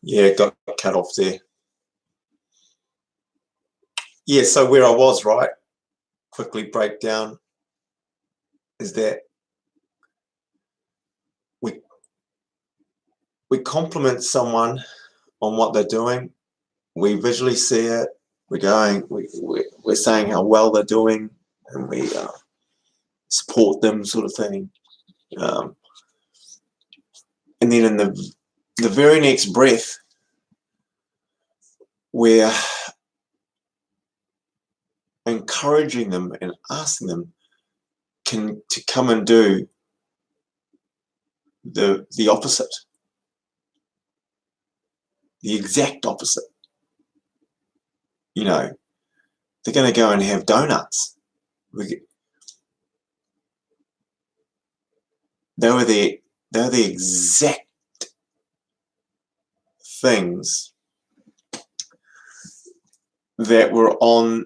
Yeah, got cut off there. Yeah, so where I was, right, quickly break down, is that we compliment someone on what they're doing. We visually see it. We're saying how well they're doing, and we support them, sort of thing. And then in the very next breath, we're encouraging them and asking them to come and do the opposite, the exact opposite. You know, they're going to go and have donuts. They were the exact things that were on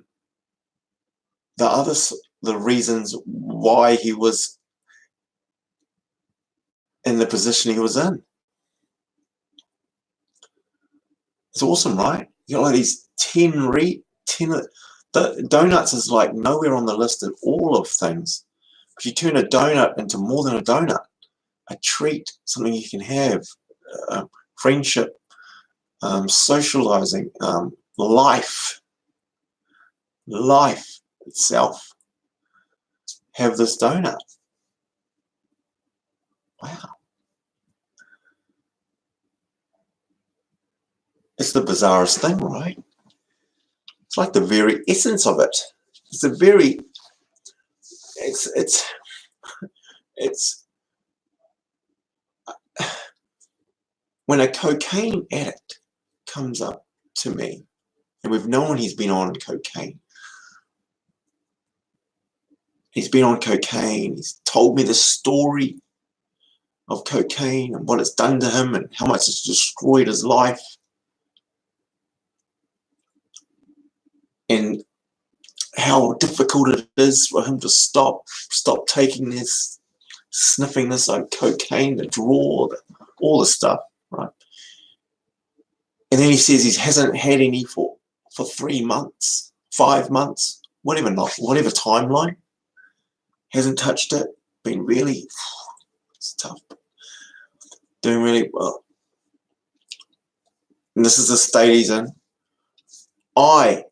the reasons why he was in the position he was in. It's awesome, right? You got like these 10 the donuts is like nowhere on the list of all of things. If you turn a donut into more than a donut, a treat, something you can have, friendship, socializing, life itself, have this donut. Wow. It's the bizarrest thing, right? It's like the very essence of it. It's when a cocaine addict comes up to me, and we've known he's been on cocaine. He's been on cocaine. He's told me the story of cocaine and what it's done to him and how much it's destroyed his life. And how difficult it is for him to stop taking this, sniffing this like cocaine, the draw, all the stuff, right? And then he says he hasn't had any for 3 months, 5 months, whatever timeline. Hasn't touched it. Been really, it's tough. Doing really well. And this is the state he's in. I,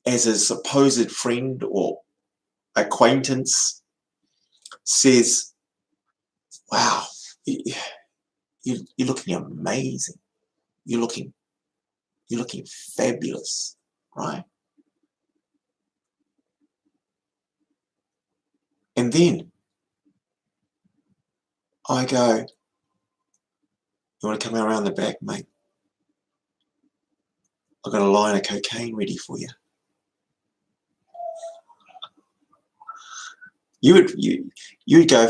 as a supposed friend or acquaintance, says, wow, you're looking amazing. You're looking fabulous, right? And then I go, you want to come around the back, mate? I've got a line of cocaine ready for you. You would go,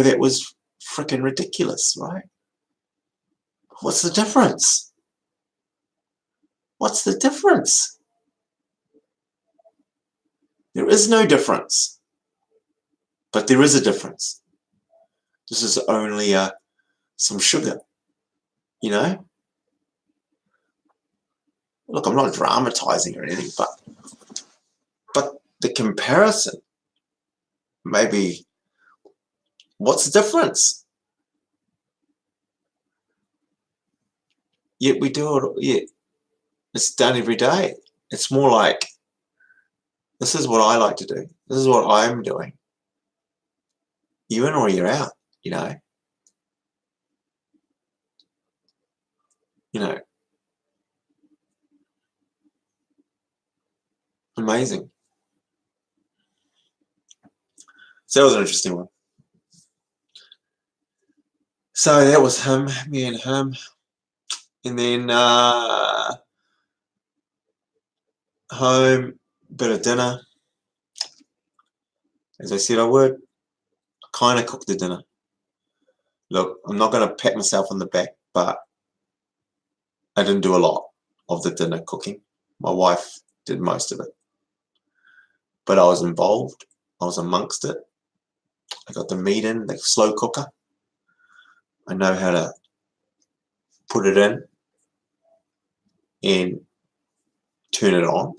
that was freaking ridiculous, right? What's the difference? What's the difference? There is no difference. But there is a difference. This is only some sugar, you know? Look, I'm not dramatizing or anything, but the comparison, maybe, what's the difference? Yet we do it, yeah, it's done every day. It's more like, this is what I like to do. This is what I'm doing. You're in or you're out, you know? You know, amazing. So that was an interesting one. So that was him, me and him. And then home, bit of dinner. As I said I would, I kind of cooked the dinner. Look, I'm not going to pat myself on the back, but I didn't do a lot of the dinner cooking. My wife did most of it. But I was involved. I was amongst it. I got the meat in, the slow cooker. I know how to put it in. and turn it on.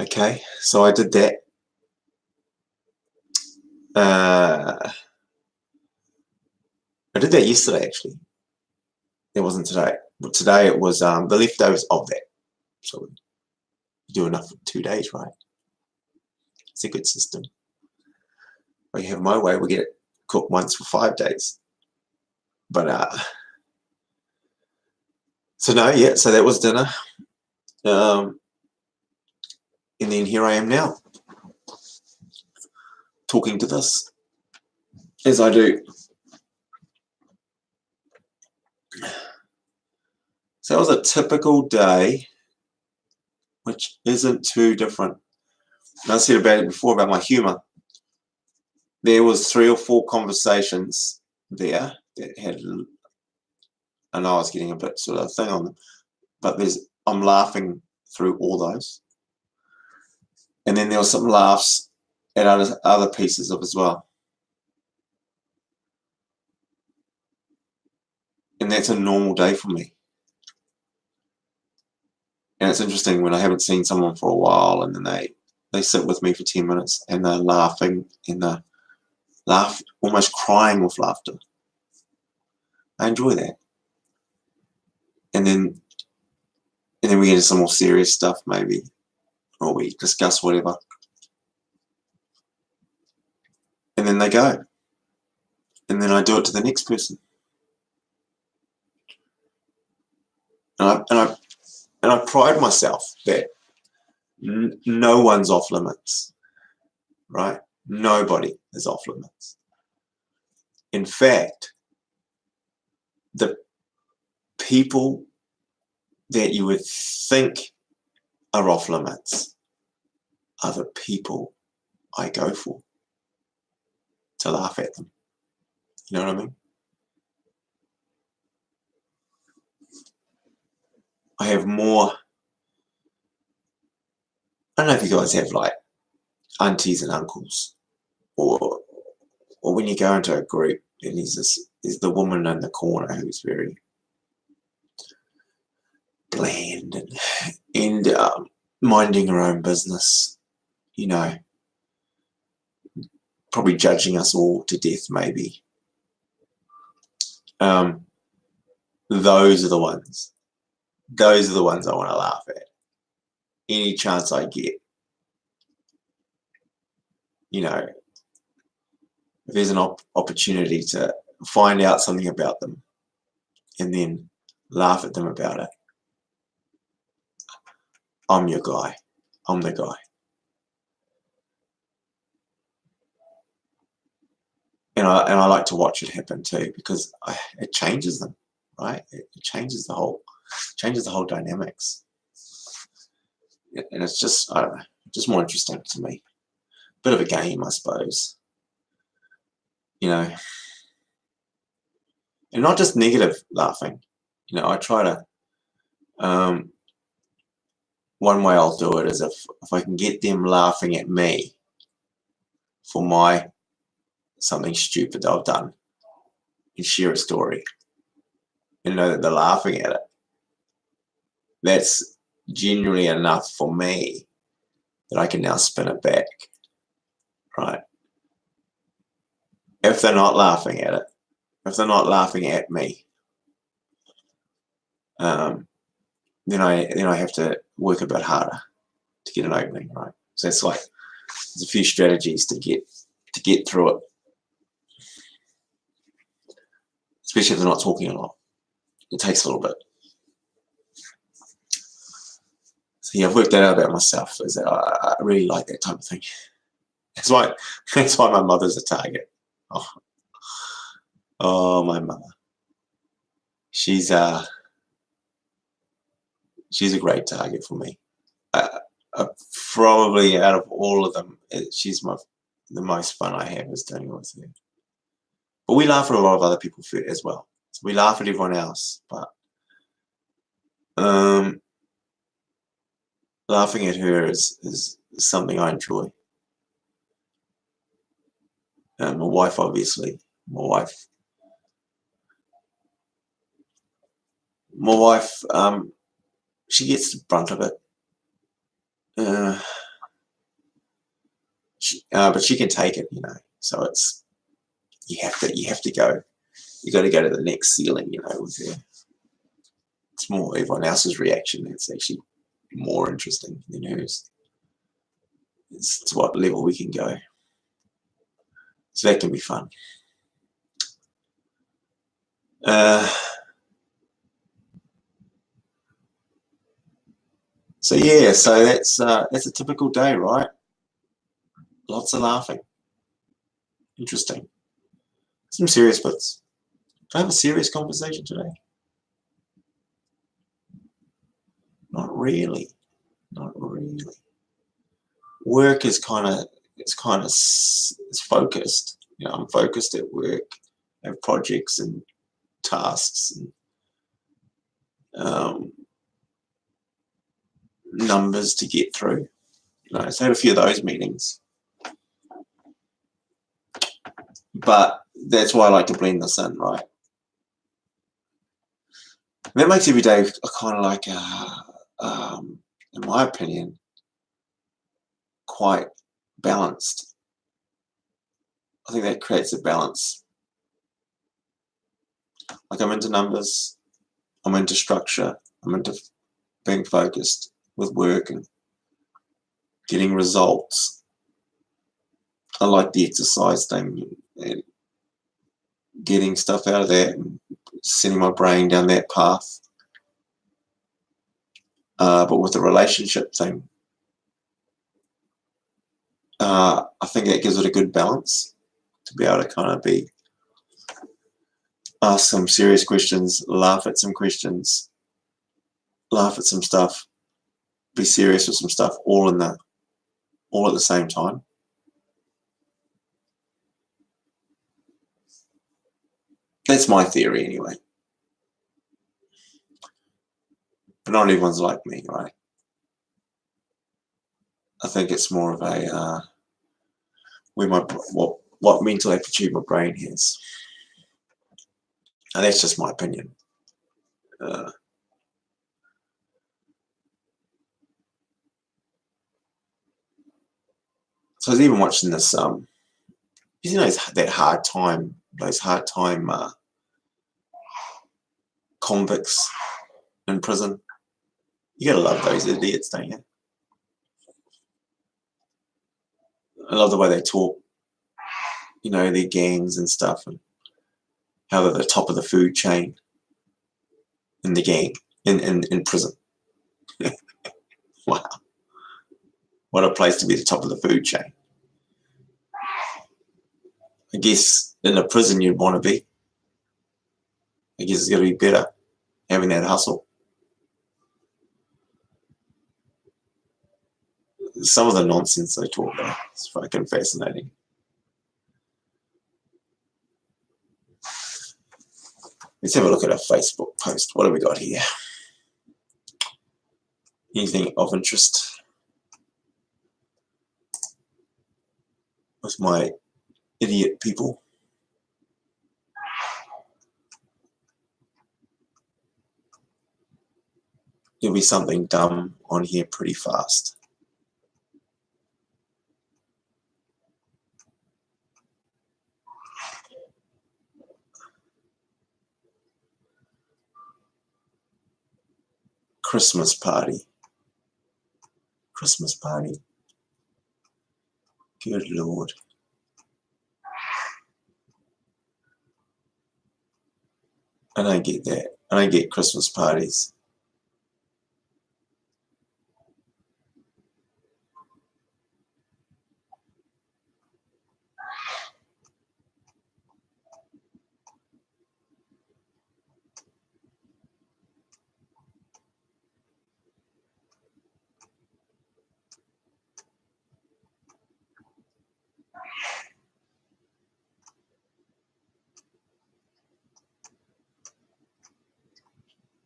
Okay, so I did that. I did that yesterday, actually. It wasn't today. But today it was the leftovers of that. So we do enough for 2 days, right? It's a good system. If you have my way, we get it cooked once for 5 days. But so no, yeah. So that was dinner. And then here I am now, talking to this as I do. So that was a typical day, which isn't too different. And I said about it before about my humor. There was 3 or 4 conversations there that had, I know I was getting a bit sort of thing on them, but I'm laughing through all those. And then there was some laughs at other pieces of as well. And that's a normal day for me. And it's interesting when I haven't seen someone for a while and then they sit with me for 10 minutes and they're laughing and they're almost crying with laughter. I enjoy that. And then we get into some more serious stuff maybe, or we discuss whatever. And then they go. And then I do it to the next person. And I pride myself that no one's off limits, right? Nobody is off limits. In fact, the people that you would think are off limits are the people I go for to laugh at them. You know what I mean? I have more. I don't know if you guys have like aunties and uncles, or when you go into a group and there's the woman in the corner who's very bland and minding her own business, you know, probably judging us all to death maybe. Those are the ones. Those are the ones I want to laugh at. Any chance I get. You know, if there's an opportunity to find out something about them and then laugh at them about it, I'm your guy. I'm the guy. And I like to watch it happen too, because it changes them, right? It changes the whole dynamics. And it's just, I don't know, just more interesting to me. Bit of a game, I suppose. You know, and not just negative laughing. You know, I try to, one way I'll do it is if I can get them laughing at me for something stupid that I've done and share a story and know that they're laughing at it. That's genuinely enough for me that I can now spin it back, right? If they're not laughing at it, if they're not laughing at me, then I have to work a bit harder to get an opening, right? So it's like there's a few strategies to get through it, especially if they're not talking a lot. It takes a little bit. So yeah, I've worked that out about myself. Is that I really like that type of thing. That's why my mother's a target. Oh, my mother. She's a great target for me. Probably out of all of them, she's the most fun I have is doing it with her. But we laugh at a lot of other people as well. So we laugh at everyone else, but laughing at her is something I enjoy. My wife, obviously. My wife My wife, she gets the brunt of it. But she can take it, So it's you have to go. You got to go to the next ceiling, with her. It's more everyone else's reaction. It's actually more interesting than hers. It's to what level we can go. So that can be fun. So yeah, so that's a typical day, right? Lots of laughing. Interesting. Some serious bits. Do I have a serious conversation today? Not really. Not really. Work is it's focused. I'm focused at work. I have projects and tasks and numbers to get through. So I had a few of those meetings. But that's why I like to blend this in, right? And that makes every day kind of like, in my opinion, quite balanced. I think that creates a balance. Like I'm into numbers, I'm into structure, I'm into being focused with work and getting results. I like the exercise thing and getting stuff out of that and sending my brain down that path. But with the relationship thing, I think that gives it a good balance to be able to kind of ask some serious questions, laugh at some questions, laugh at some stuff, be serious with some stuff, all at the same time. That's my theory anyway. But not everyone's like me, right? I think it's more of a what mental aptitude my brain has, and that's just my opinion. So I was even watching this. Those hard time convicts in prison. You gotta love those idiots, don't you? I love the way they talk. Their gangs and stuff, and how they're the top of the food chain in the gang in prison. Wow, what a place to be the top of the food chain. I guess in a prison you'd want to be. I guess it's got to be better having that hustle. Some of the nonsense they talk about is fucking fascinating. Let's have a look at our Facebook post. What have we got here? Anything of interest with my idiot people? There'll be something dumb on here pretty fast. Christmas party. Christmas party. Good Lord. I don't get that. I don't get Christmas parties.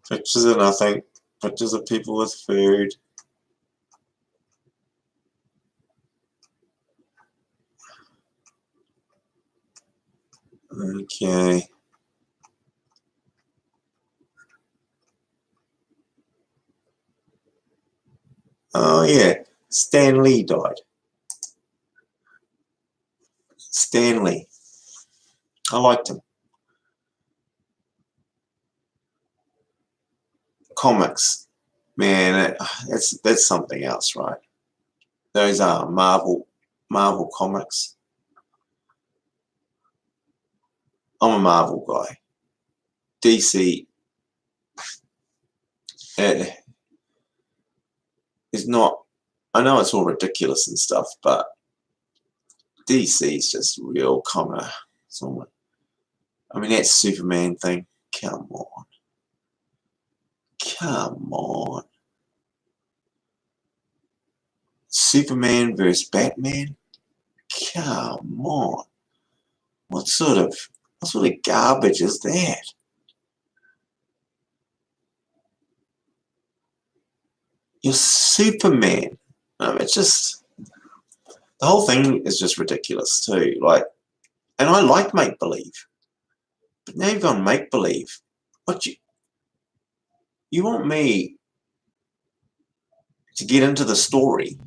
Pictures of nothing. Pictures of people with food. Okay. Oh yeah, Stan Lee died. Stan Lee. I liked him. Comics, man, that's something else, right? Those are Marvel comics. I'm a Marvel guy. DC is not. I know it's all ridiculous and stuff, but DC is just real kind of. I mean, that Superman thing. Come on, come on. Superman versus Batman. Come on. What sort of garbage is that? You're Superman. It's just the whole thing is just ridiculous too. Like, and I like make believe, but now you've gone make believe. What you want me to get into the story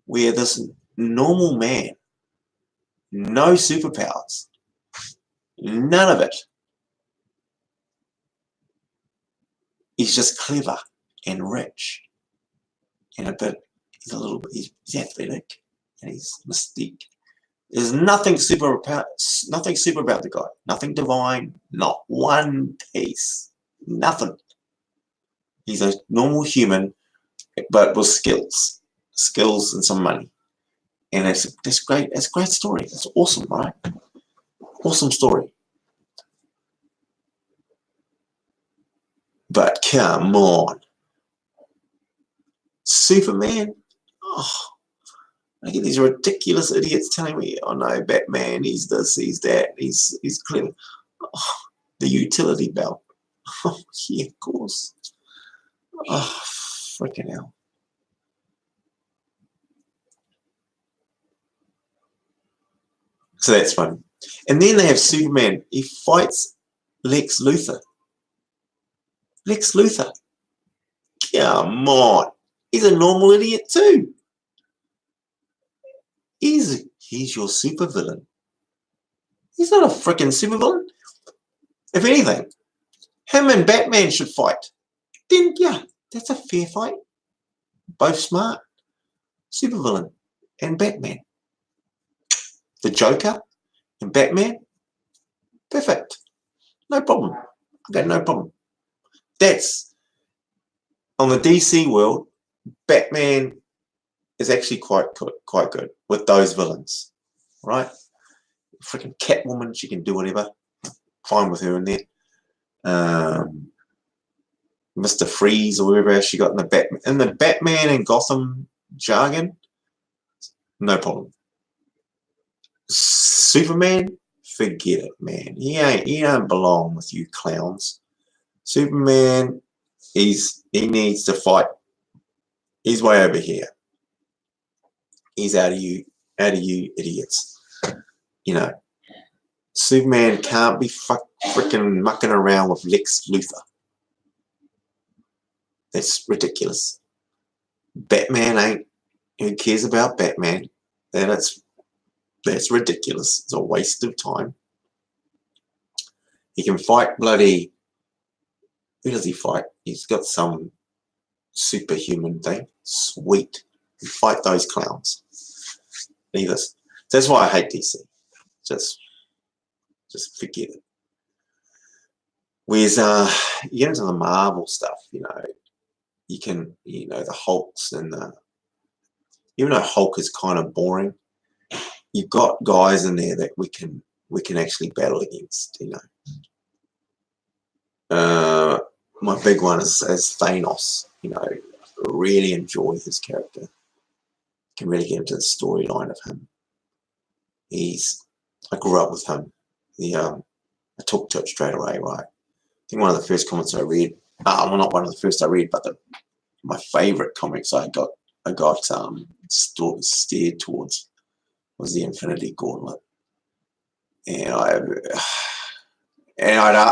where this normal man, no superpowers, none of it. He's just clever and rich and he's athletic and he's mystique. There's nothing super about the guy. Nothing divine, not one piece. Nothing. He's a normal human, but with skills and some money. And that's great. That's a great story. That's awesome, right? Awesome story. But come on. Superman? Oh, I get these ridiculous idiots telling me, oh no, Batman, he's this, he's that, he's clever. Oh, the utility belt. Oh, yeah, of course. Oh, freaking hell. So that's fun. And then they have Superman. He fights Lex Luthor. Lex Luthor. Come on. He's a normal idiot too. He's your supervillain. He's not a freaking supervillain. If anything, him and Batman should fight. Then, yeah, that's a fair fight. Both smart. Supervillain and Batman. The Joker and Batman. Perfect. No problem. I've got no problem. That's, on the DC world, Batman is actually quite good with those villains, right? Freaking Catwoman, she can do whatever. Fine with her in there. Mr. Freeze or whatever else she got in the Batman and Gotham jargon. No problem. Superman, forget it, man. He don't belong with you clowns. Superman, he needs to fight. He's way over here. He's out of you idiots. You know, Superman can't be freaking mucking around with Lex Luthor. That's ridiculous. Batman ain't. Who cares about Batman? That's ridiculous. It's a waste of time. He can fight bloody. Who does he fight? He's got some superhuman thing. Sweet. You fight those clowns. Leave us. That's why I hate DC. Just forget it. Whereas you get into the Marvel stuff, you know, you can, you know, the Hulks and even though Hulk is kind of boring, you've got guys in there that we can actually battle against, you know. My big one is Thanos. You know, really enjoy his character. Can really get into the storyline of him. I grew up with him. I took to it straight away, right? I think one of the first comics I read, well, not one of the first I read, but my favorite comics I got steered towards was the Infinity Gauntlet. And I'd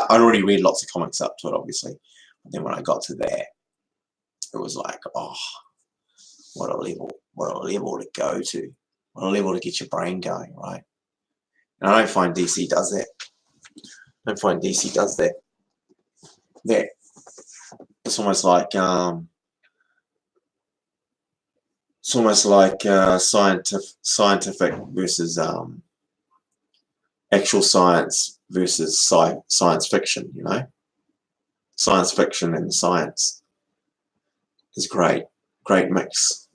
already read lots of comics up to it, obviously. But then when I got to there, it was like, oh, what a level to go to, what a level to get your brain going, right? And I don't find DC does that. I don't find DC does that. That it's almost like scientific versus actual science versus science fiction. You know, science fiction and science is great mix.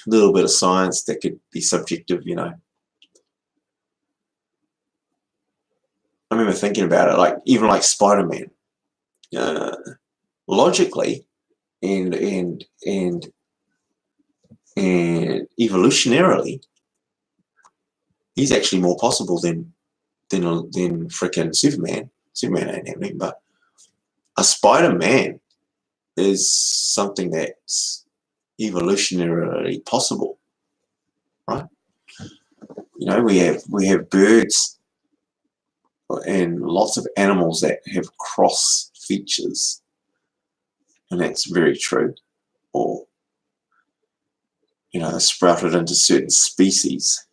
A little bit of science that could be subjective, you know. I remember thinking about it, like even like Spider-Man, logically and evolutionarily, he's actually more possible than frickin' Superman. Superman ain't happening, but a Spider-Man is something that's evolutionarily possible, right? You know, we have birds and lots of animals that have cross features, and that's very true. Or, you know, sprouted into certain species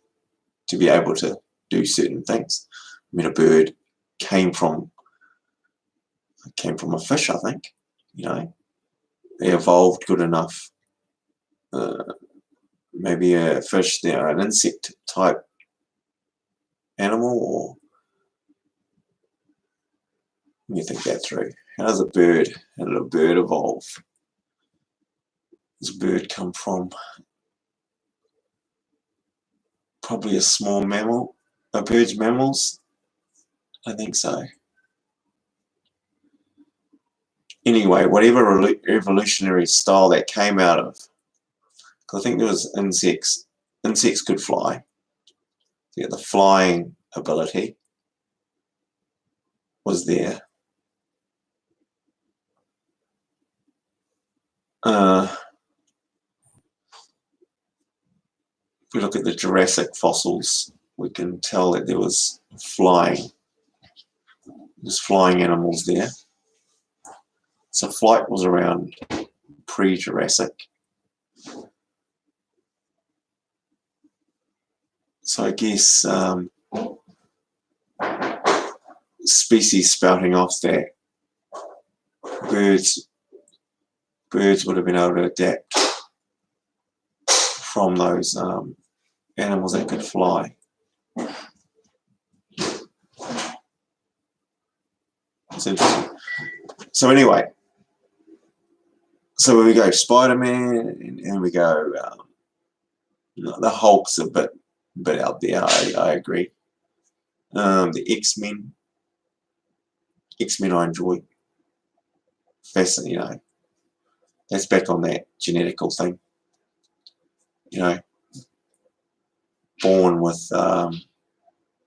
to be able to do certain things. I mean, a bird came from a fish, I think. You know, they evolved good enough. Maybe a fish, they're an insect type animal, or let me think that through. How did a bird evolve? Does a bird come from probably a small mammal? Are birds mammals? I think so. Anyway, whatever evolutionary style that came out of, because I think there was insects. Insects could fly. Yeah, the flying ability was there. If we look at the Jurassic fossils, we can tell that there was flying. There's flying animals there. So flight was around pre-Jurassic. So I guess species spouting off that, birds would have been able to adapt from those animals that could fly. It's interesting. So anyway, so we go Spider-Man, and we go the Hulk's a bit out there. I agree. The X-Men I enjoy. Fascinating, you know. That's back on that genetical thing. You know, born with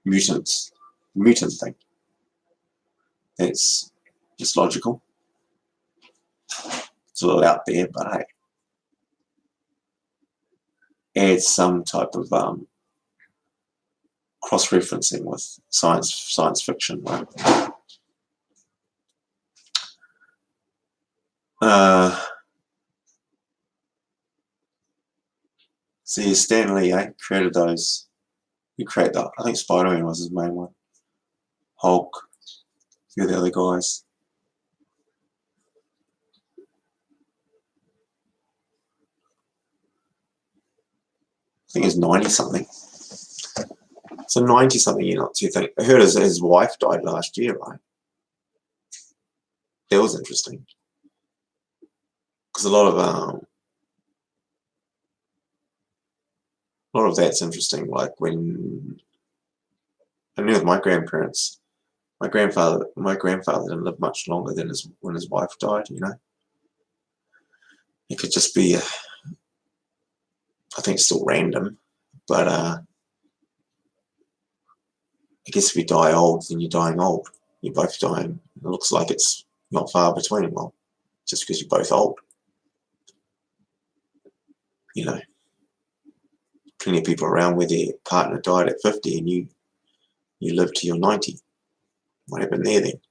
mutant thing. That's just logical. It's a little out there, but hey, adds some type of cross-referencing with science fiction, right? See, Stan Lee created those. He created that. I think Spider-Man was his main one. Hulk, a few of the other guys. I think it's 90-something. So 90-something year, not too think. I heard his wife died last year, right? That was interesting. Because a lot of that's interesting. Like when I knew with my grandparents, my grandfather didn't live much longer than when his wife died. You know, it could just be, I think it's still random, but I guess if you die old, then you're dying old. You're both dying. It looks like it's not far between. Well, just because you're both old, you know. Plenty of people around where their partner died at 50 and you live to your 90. What happened there then?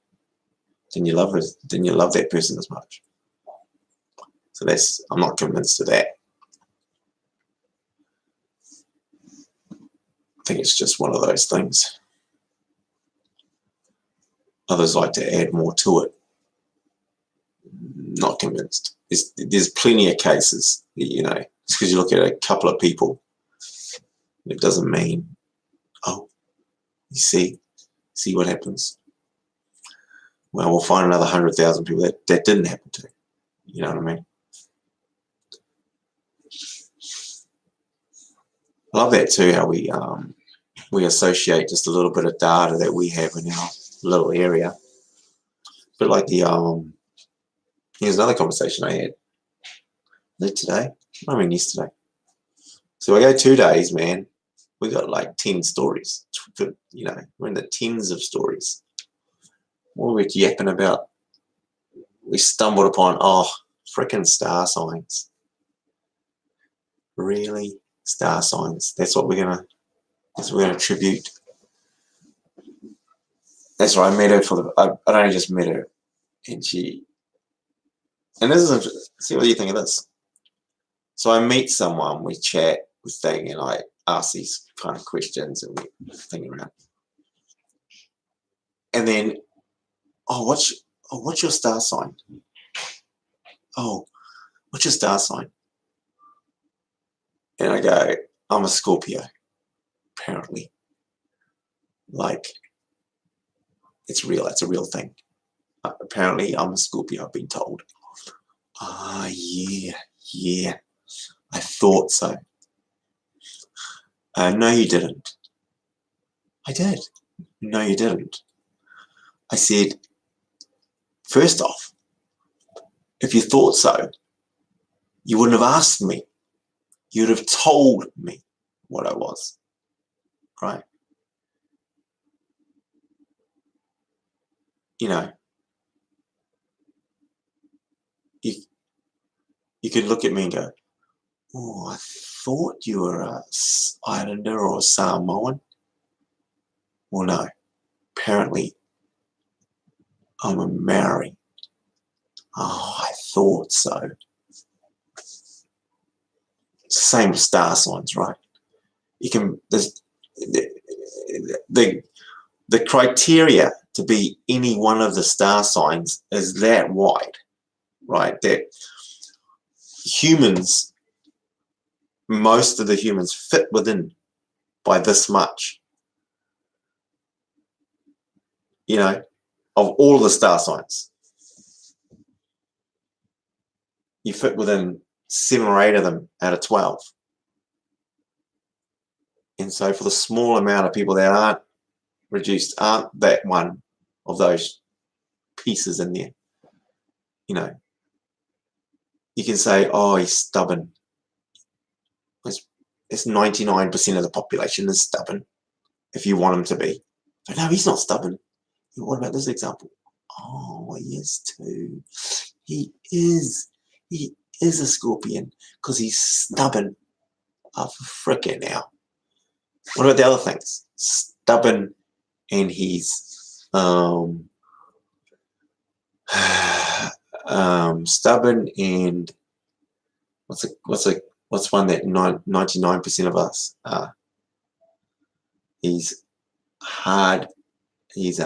Didn't you love that person as much? So I'm not convinced of that. think it's just one of those things. Others like to add more to it. Not convinced. There's plenty of cases, you know, just because you look at a couple of people, it doesn't mean, oh, you see what happens. Well, we'll find another 100,000 people that didn't happen to. You know what I mean? I love that too, how we associate just a little bit of data that we have in our little area. But like here's another conversation I had. Was it today? I mean yesterday. So I go 2 days, man. We got like 10 stories. You know, we're in the tens of stories. What were we yapping about? We stumbled upon, freaking star signs. Really? Star signs. That's what we're gonna attribute. That's right, I met her I only just met her. And this is interesting. See what you think of this. So I meet someone, we chat, we thing, and I ask these kind of questions and we think around. And then, what's your star sign? Oh, what's your star sign? And I go, I'm a Scorpio, apparently. Like, it's real, it's a real thing. Apparently, I'm a Scorpio, I've been told. Yeah, I thought so. No, you didn't. I did. No, you didn't. I said, first off, if you thought so, you wouldn't have asked me. You'd have told me what I was, right? You know, you could look at me and go, oh, I thought you were a Islander or a Samoan. Well, no. Apparently, I'm a Maori. Oh, I thought so. Same with star signs, right? You can, there's the criteria to be any one of the star signs is that wide, right? That humans, most of the humans fit within by this much, you know, of all of the star signs. You fit within 7 or 8 of them out of 12. And so for the small amount of people that aren't that one of those pieces in there, you know, you can say, oh, he's stubborn. It's 99% of the population is stubborn if you want him to be. But no, he's not stubborn. What about this example? Oh, he is too. He is a scorpion because he's stubborn. Oh, frickin' now. What about the other things? Stubborn, and he's stubborn, and what's one that 99% of us are? He's hard. He's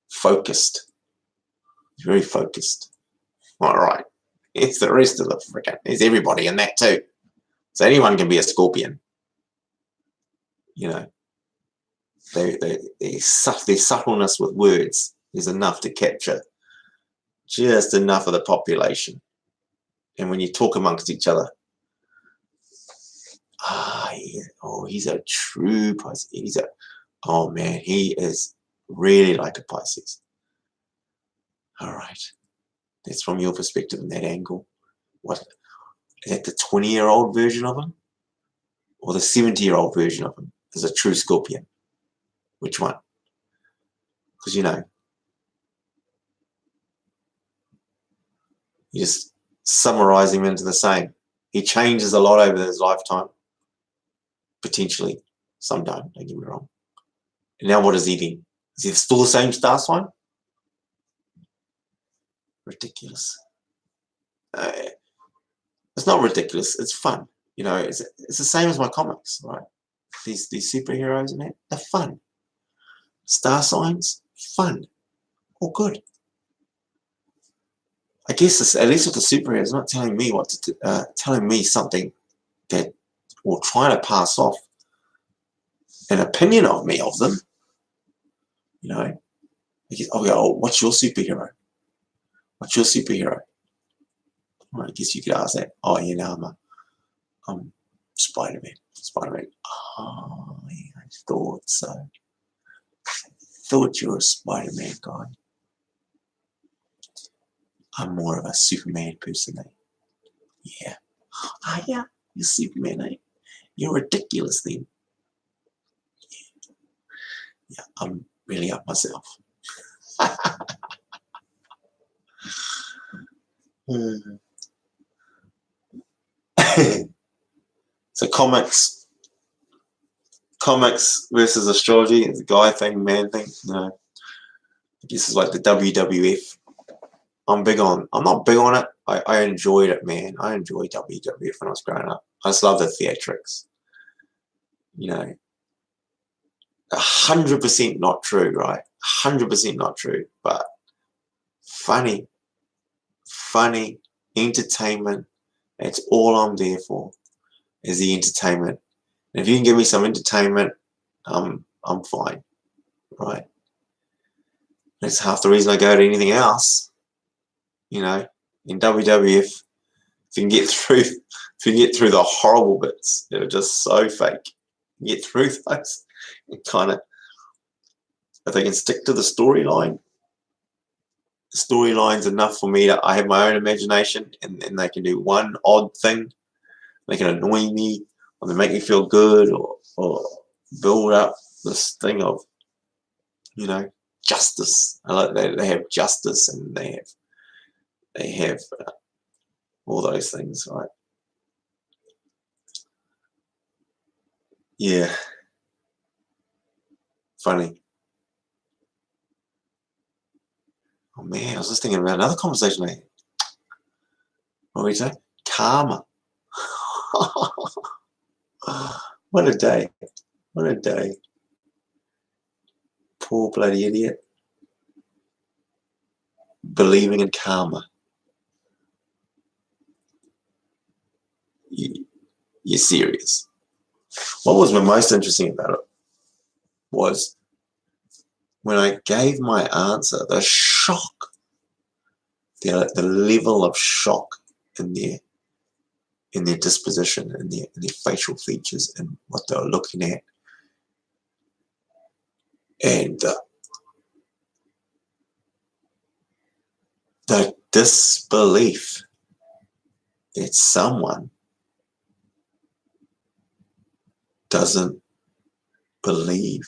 focused. He's very focused. All right. It's the rest of the frickin'. There's everybody in that too. So anyone can be a scorpion. You know, their subtleness with words is enough to capture just enough of the population. And when you talk amongst each other, he's a true Pisces. Oh man, he is really like a Pisces. All right. That's from your perspective in that angle. What is that, the 20-year-old version of him? Or the 70-year-old version of him is a true Scorpion? Which one? Because you know, you just summarize him into the same. He changes a lot over his lifetime. Potentially. Some don't get me wrong. And now what is he doing? Is he still the same star sign? Ridiculous. It's not ridiculous. It's fun. You know, it's the same as my comics, right? these superheroes, man, they're fun. Star signs, fun, all good. I guess it's, at least with the superheroes, not telling me what to telling me something that, or trying to pass off an opinion of me of them. You know, oh, what's your superhero? What's your superhero? Well, I guess you could ask that. Oh, you know, I'm Spider-Man. Spider-Man. Oh, yeah, I thought so. Thought you were a Spider-Man guy. I'm more of a Superman person, eh? Yeah. Ah, yeah, you're Superman, eh? You're ridiculous then. Yeah, I'm really up myself. So comics versus astrology, it's a guy thing, man thing. No, I guess it's like the WWF. I'm not big on it. I enjoyed it, man. I enjoyed WWF when I was growing up. I just love the theatrics. You know, 100% not true, right? 100% not true, but funny, entertainment. That's all I'm there for, is the entertainment. And if you can give me some entertainment, I'm fine, right? That's half the reason I go to anything else. You know, in WWF, if you can get through the horrible bits that are just so fake, get through those, and kind of, if they can stick to the storyline, the storyline's enough for me. I have my own imagination, and they can do one odd thing. They can annoy me, or they make me feel good, or build up this thing of, you know, justice. I like they have justice, and they have all those things, right? Yeah, funny. Oh man, I was just thinking about another conversation I had. What did we say? Karma. What a day. What a day. Poor bloody idiot. Believing in karma. You're serious. What was most interesting about it was when I gave my answer, the shock, the level of shock in their disposition, in their facial features, and what they were looking at, and the disbelief that someone doesn't believe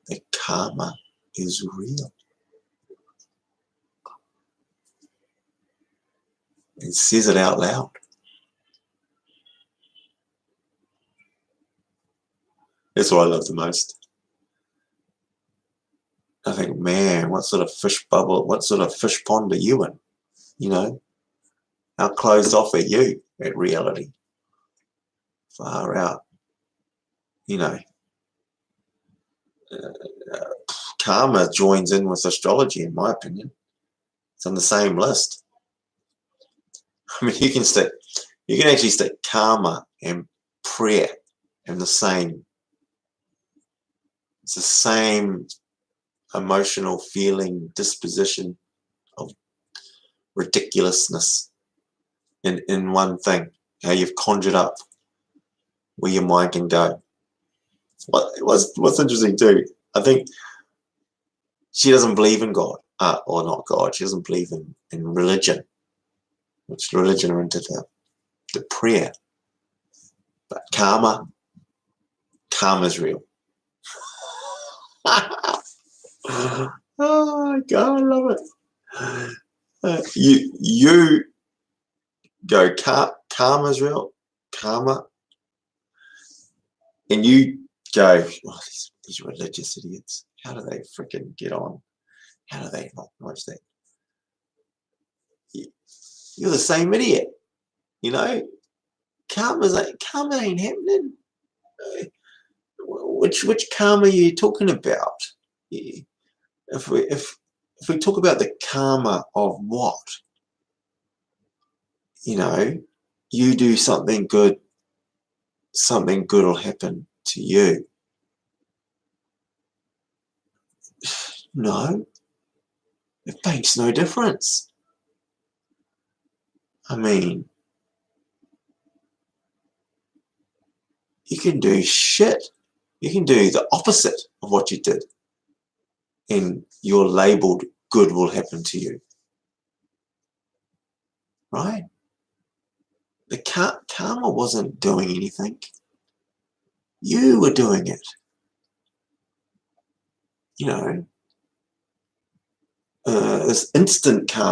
that karma is real. And says it out loud. That's what I love the most. I think, man, what sort of fish bubble, what sort of fish pond are you in? You know, how closed off are you at reality? Far out. You know, karma joins in with astrology, in my opinion. It's on the same list. I mean, you can actually stick karma and prayer in the same. It's the same emotional feeling, disposition of ridiculousness in one thing. How you've conjured up where your mind can go. What's interesting too, I think she doesn't believe in God, or not God, she doesn't believe in religion, which religion are into the prayer. But karma's real. Oh my God, I love it. You go, karma's real, karma, and you go, oh, these religious idiots, how do they freaking get on? How do they not watch that? You're the same idiot, you know? Karma ain't happening. which karma are you talking about? If we talk about the karma of what, you do something good will happen to you. No, it makes no difference. I mean, you can do shit. You can do the opposite of what you did, and you're labeled good will happen to you. Right? The karma wasn't doing anything. You were doing it. This instant karma.